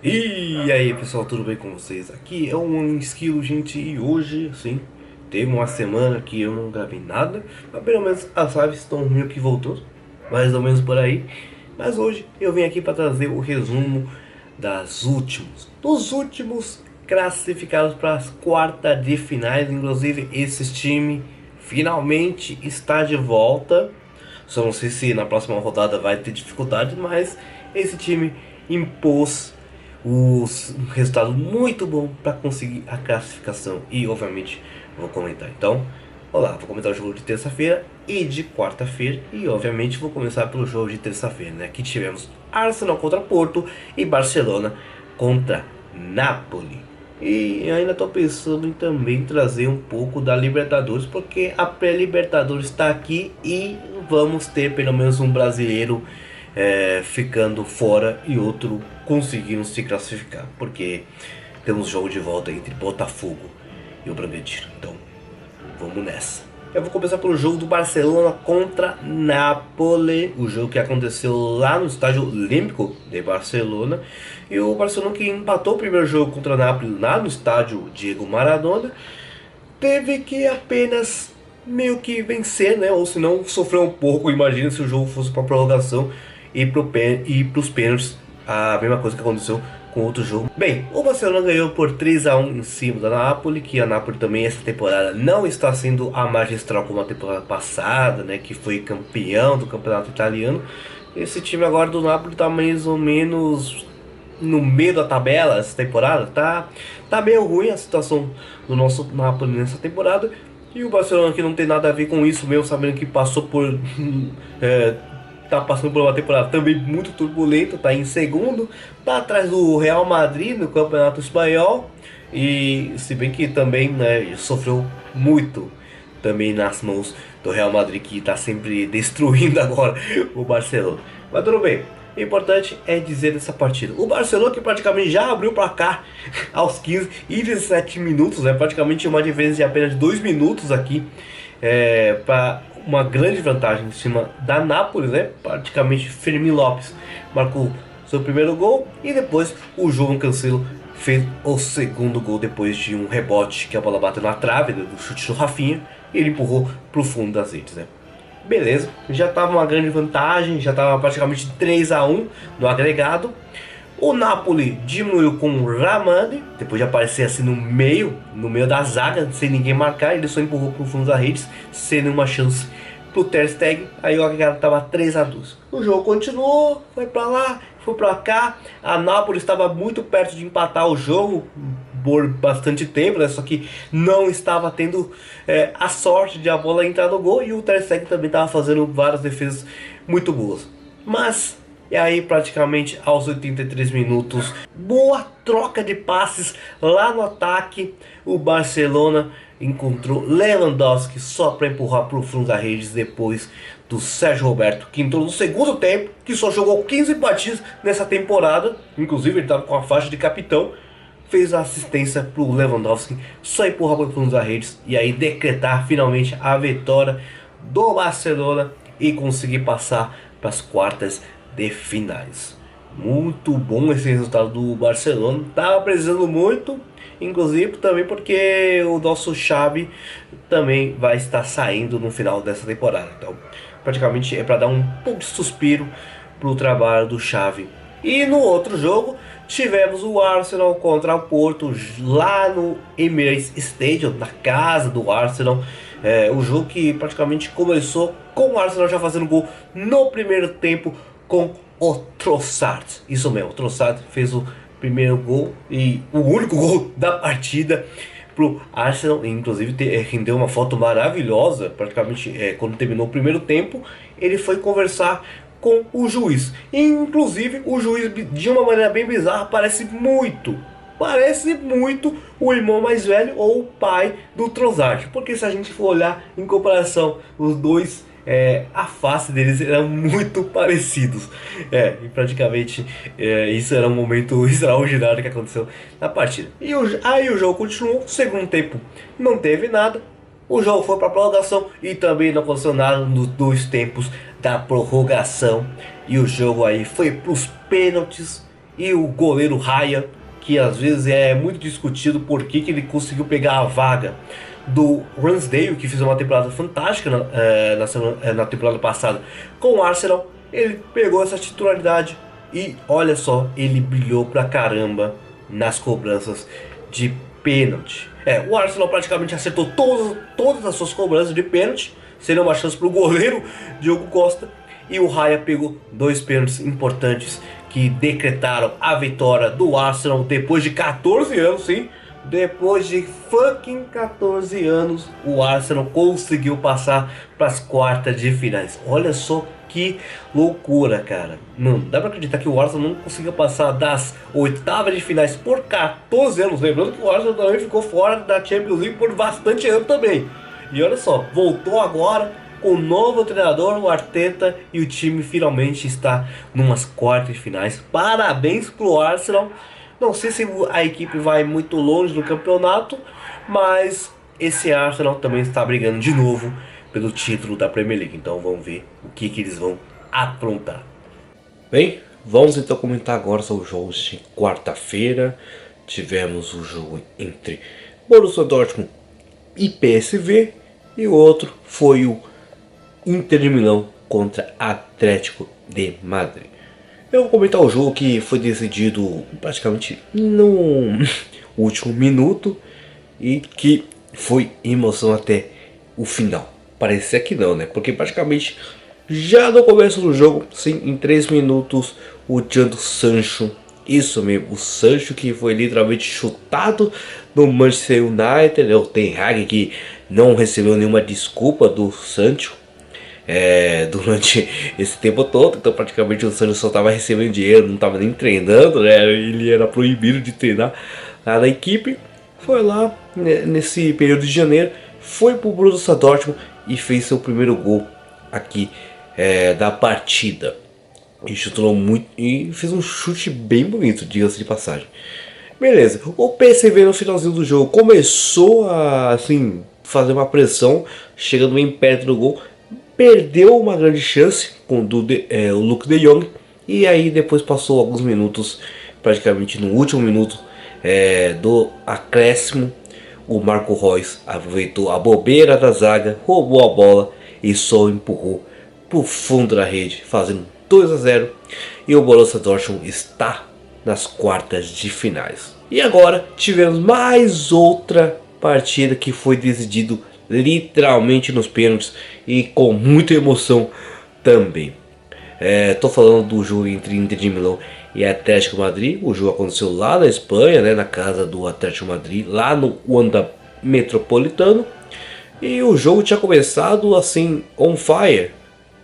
E aí pessoal, tudo bem com vocês? Aqui é um Esquilo, gente, e hoje, sim, teve uma semana que eu não gravei nada, mas pelo menos as lives estão meio que voltando, mais ou menos por aí. Mas hoje eu vim aqui para trazer o resumo dos últimos classificados para as quartas de finais. Inclusive esse time finalmente está de volta. Só não sei se na próxima rodada vai ter dificuldade, mas esse time impôs um resultado muito bom para conseguir a classificação. E obviamente vou comentar. Então, olá, vou comentar o jogo de terça-feira e de quarta-feira. E obviamente vou começar pelo jogo de terça-feira, né? Que tivemos Arsenal contra Porto e Barcelona contra Napoli. E ainda estou pensando em também trazer um pouco da Libertadores, porque a pré-Libertadores está aqui e vamos ter pelo menos um brasileiro ficando fora e outro conseguindo se classificar, porque temos jogo de volta entre Botafogo e o Bragantino. Então vamos nessa. Eu vou começar pelo jogo do Barcelona contra Napoli, o jogo que aconteceu lá no Estádio Olímpico de Barcelona. E o Barcelona, que empatou o primeiro jogo contra o Napoli lá no estádio Diego Maradona, teve que apenas meio que vencer, né? Ou se não, sofrer um pouco. Imagina se o jogo fosse para prorrogação e para os pênaltis, a mesma coisa que aconteceu com outro jogo. Bem, o Barcelona ganhou por 3-1 em cima da Napoli, que a Napoli também essa temporada não está sendo a magistral como a temporada passada, né? Que foi campeão do campeonato italiano. Esse time agora do Napoli está mais ou menos no meio da tabela essa temporada. Tá meio ruim a situação do nosso Napoli nessa temporada. E o Barcelona, que não tem nada a ver com isso, mesmo sabendo que passou por tá passando por uma temporada também muito turbulenta, tá em segundo, tá atrás do Real Madrid no Campeonato Espanhol. E se bem que também, né, sofreu muito também nas mãos do Real Madrid, que está sempre destruindo agora o Barcelona. Mas tudo bem. O importante é dizer dessa partida. O Barcelona, que praticamente já abriu o placar aos 15 e 17 minutos, né? Praticamente uma diferença de apenas 2 minutos aqui, para uma grande vantagem em cima da Nápoles, né? Praticamente Fermín Lopes marcou seu primeiro gol e depois o João Cancelo fez o segundo gol depois de um rebote que a bola bateu na trave, né, do chute do Rafinha, e ele empurrou para o fundo das redes, né? Beleza, já estava uma grande vantagem, já estava praticamente 3-1 no agregado. O Napoli diminuiu com o Ramadi, depois de aparecer assim no meio da zaga, sem ninguém marcar, ele só empurrou para o fundo das redes, sem nenhuma chance pro Ter Stegen. Aí o agregado estava 3-2. O jogo continuou, foi para lá, foi para cá. A Napoli estava muito perto de empatar o jogo por bastante tempo, né? Só que não estava tendo a sorte de a bola entrar no gol, e o Ter Stegen também estava fazendo várias defesas muito boas. Mas e aí, praticamente aos 83 minutos, boa troca de passes lá no ataque, o Barcelona encontrou Lewandowski só para empurrar para o fundo da rede, depois do Sérgio Roberto, que entrou no segundo tempo, que só jogou 15 partidas nessa temporada, inclusive ele estava com a faixa de capitão, fez a assistência para o Lewandowski só empurrar para o fundo da rede e aí decretar finalmente a vitória do Barcelona e conseguir passar para as quartas de finais. Muito bom esse resultado do Barcelona. Estava precisando muito, inclusive também porque o nosso Xavi também vai estar saindo no final dessa temporada. Então, praticamente é para dar um pouco de suspiro para o trabalho do Xavi. E no outro jogo tivemos o Arsenal contra o Porto lá no Emirates Stadium, na casa do Arsenal. O jogo que praticamente começou com o Arsenal já fazendo gol no primeiro tempo com o Trossard. Isso mesmo, o Trossard fez o primeiro gol e o único gol da partida pro Arsenal. Inclusive rendeu uma foto maravilhosa. Praticamente quando terminou o primeiro tempo, ele foi conversar com o juiz. E, inclusive o juiz, de uma maneira bem bizarra, parece muito o irmão mais velho ou o pai do Trossard. Porque se a gente for olhar em comparação, os dois, a face deles eram muito parecidos. E praticamente isso era um momento extraordinário que aconteceu na partida. E aí o jogo continuou. Segundo tempo não teve nada. O jogo foi para prorrogação e também não aconteceu nada nos dois tempos da prorrogação. E o jogo aí foi para os pênaltis. e o goleiro Raya, que às vezes é muito discutido por que ele conseguiu pegar a vaga do Ramsdale, que fez uma temporada fantástica na temporada passada com o Arsenal. Ele pegou essa titularidade e olha só, ele brilhou pra caramba nas cobranças de pênalti. O Arsenal praticamente acertou todas as suas cobranças de pênalti, seria uma chance para o goleiro Diogo Costa, e o Raya pegou 2 pênaltis importantes que decretaram a vitória do Arsenal depois de 14 anos, sim. Depois de fucking 14 anos, o Arsenal conseguiu passar para as quartas de finais. Olha só que loucura, cara. Não dá pra acreditar que o Arsenal não conseguiu passar das oitavas de finais por 14 anos. Lembrando que o Arsenal também ficou fora da Champions League por bastante ano também. E olha só, voltou agora com o novo treinador, o Arteta, e o time finalmente está numas quartas de finais. Parabéns pro Arsenal. Não sei se a equipe vai muito longe no campeonato, mas esse Arsenal também está brigando de novo pelo título da Premier League. Então vamos ver o que eles vão aprontar. Bem, vamos então comentar agora sobre os jogos de quarta-feira. Tivemos o jogo entre Borussia Dortmund e PSV, e o outro foi o Inter de Milão contra Atlético de Madrid. Eu vou comentar o jogo que foi decidido praticamente no último minuto e que foi emoção até o final. Parecia que não, né? Porque praticamente já no começo do jogo, sim, em 3 minutos, o Jadon Sancho, isso mesmo, o Sancho que foi literalmente chutado no Manchester United, o Ten Hag que não recebeu nenhuma desculpa do Sancho durante esse tempo todo. Então praticamente o Sancho só estava recebendo dinheiro, não estava nem treinando, né? Ele era proibido de treinar lá na equipe. Foi lá nesse período de janeiro, foi pro Borussia Dortmund e fez seu primeiro gol aqui da partida. E chutou muito e fez um chute bem bonito, diga-se de passagem. Beleza, o PSV no finalzinho do jogo começou a assim fazer uma pressão, chegando bem perto do gol. Perdeu uma grande chance com o Luuk de Jong. E aí depois passou alguns minutos, praticamente no último minuto do acréscimo, o Marco Reus aproveitou a bobeira da zaga, roubou a bola e só empurrou para o fundo da rede, fazendo 2-0. E o Borussia Dortmund está nas quartas de finais. E agora tivemos mais outra partida que foi decidido literalmente nos pênaltis e com muita emoção também. Tô falando do jogo entre Inter de Milão e Atlético Madrid. O jogo aconteceu lá na Espanha, né, na casa do Atlético Madrid, lá no Wanda Metropolitano. E o jogo tinha começado assim, on fire,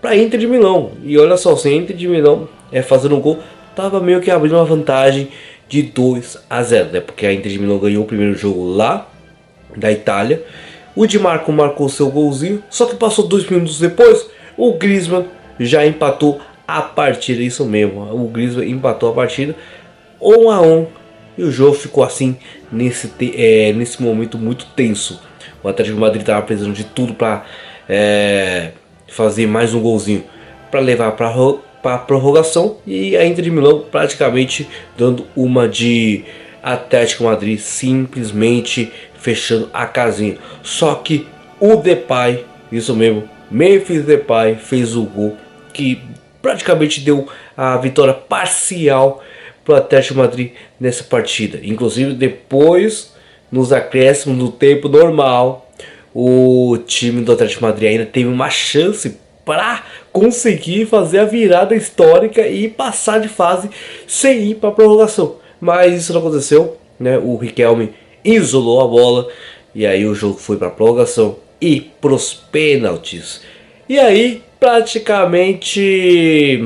para Inter de Milão. E olha só, se a Inter de Milão fazendo um gol, tava meio que abrindo uma vantagem de 2-0, né? Porque a Inter de Milão ganhou o primeiro jogo lá da Itália. O Di Marco marcou seu golzinho, só que passou 2 minutos depois, o Griezmann já empatou a partida, isso mesmo, o Griezmann empatou a partida 1-1 e o jogo ficou assim nesse momento muito tenso. O Atlético de Madrid estava precisando de tudo para fazer mais um golzinho para levar para a prorrogação, e a Inter de Milão praticamente dando uma de Atlético Madrid, simplesmente fechando a casinha. Só que o Depay, isso mesmo, Memphis Depay fez o gol que praticamente deu a vitória parcial para o Atlético Madrid nessa partida. Inclusive depois, nos acréscimos do tempo normal, o time do Atlético Madrid ainda teve uma chance para conseguir fazer a virada histórica e passar de fase sem ir para a prorrogação. Mas isso não aconteceu, né? O Riquelme isolou a bola e aí o jogo foi para a prorrogação e para os pênaltis. E aí praticamente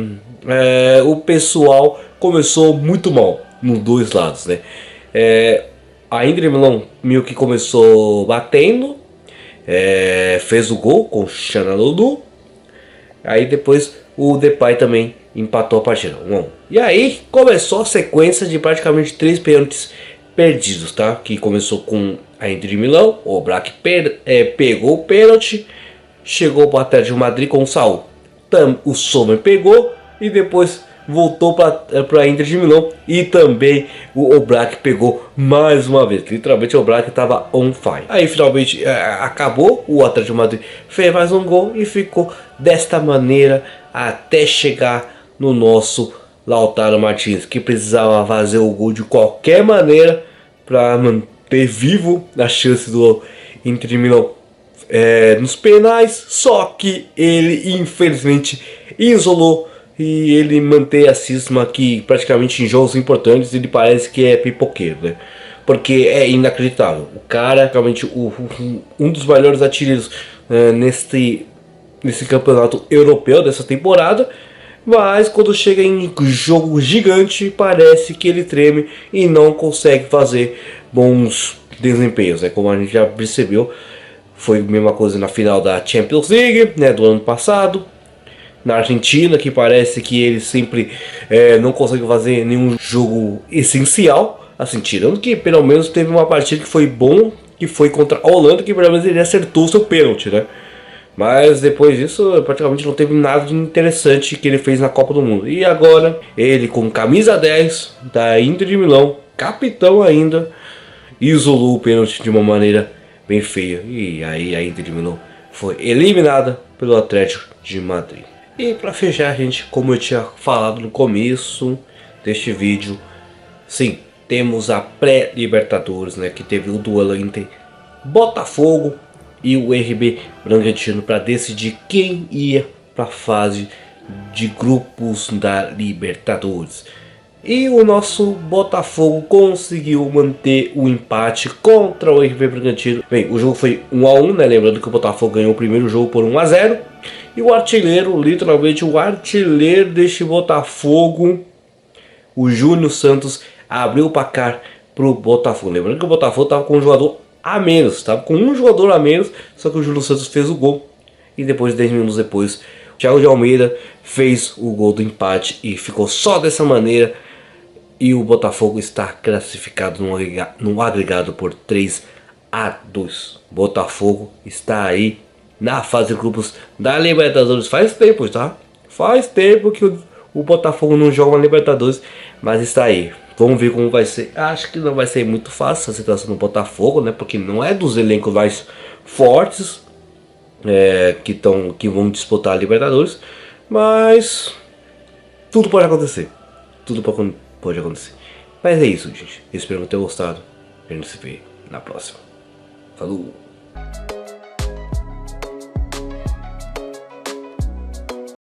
o pessoal começou muito mal nos dois lados, né? A Inter de Milão meio que começou batendo, fez o gol com o Çalhanoğlu. Aí depois o Depay também empatou a partida, 1-1. E aí começou a sequência de praticamente 3 pênaltis perdidos, tá? Que começou com a Inter de Milão, o Black pegou o pênalti, chegou para o Atlético de Madrid com o Saul. O Sommer pegou e depois voltou para Inter de Milão. E também o Oblak pegou mais uma vez. Literalmente o Oblak estava on fire. Aí finalmente acabou. O Atlético de Madrid fez mais um gol e ficou desta maneira até chegar no nosso Lautaro Martínez, que precisava fazer o gol de qualquer maneira para manter vivo a chance do Inter de Milão nos penais. Só que ele infelizmente isolou e ele mantém a cisma que praticamente em jogos importantes ele parece que é pipoqueiro, né? Porque é inacreditável. O cara, realmente um dos melhores artilheiros nesse campeonato europeu dessa temporada. Mas quando chega em jogo gigante, parece que ele treme e não consegue fazer bons desempenhos. Como a gente já percebeu, foi a mesma coisa na final da Champions League, né, do ano passado. Na Argentina, que parece que ele sempre não consegue fazer nenhum jogo essencial. Assim, tirando que pelo menos teve uma partida que foi bom, que foi contra a Holanda, que pelo menos ele acertou seu pênalti, né? Mas depois disso, praticamente não teve nada de interessante que ele fez na Copa do Mundo. E agora, ele com camisa 10 da Inter de Milão, capitão ainda, isolou o pênalti de uma maneira bem feia. E aí a Inter de Milão foi eliminada pelo Atlético de Madrid. E para fechar, gente, como eu tinha falado no começo deste vídeo, sim, temos a pré-Libertadores, né, que teve o duelo entre Botafogo e o RB Bragantino para decidir quem ia para a fase de grupos da Libertadores. E o nosso Botafogo conseguiu manter o empate contra o RB Bragantino. Bem, o jogo foi 1 a 1, né? Lembrando que o Botafogo ganhou o primeiro jogo por 1 a 0. E o artilheiro, literalmente o artilheiro deste Botafogo, o Júnior Santos, abriu o placar pro Botafogo. Lembrando que o Botafogo estava com um jogador a menos, estava com um jogador a menos, só que o Júnior Santos fez o gol. E depois, 10 minutos depois, o Thiago de Almeida fez o gol do empate e ficou só dessa maneira. E o Botafogo está classificado no agregado por 3 a 2. Botafogo está aí na fase de grupos da Libertadores. Faz tempo, tá? Faz tempo que o Botafogo não joga na Libertadores, mas está aí. Vamos ver como vai ser. Acho que não vai ser muito fácil a situação do Botafogo, né? Porque não é dos elencos mais fortes que vão disputar a Libertadores. Mas tudo pode acontecer. Tudo pode acontecer. Mas é isso, gente. Espero que tenham gostado. A gente se vê na próxima. Falou!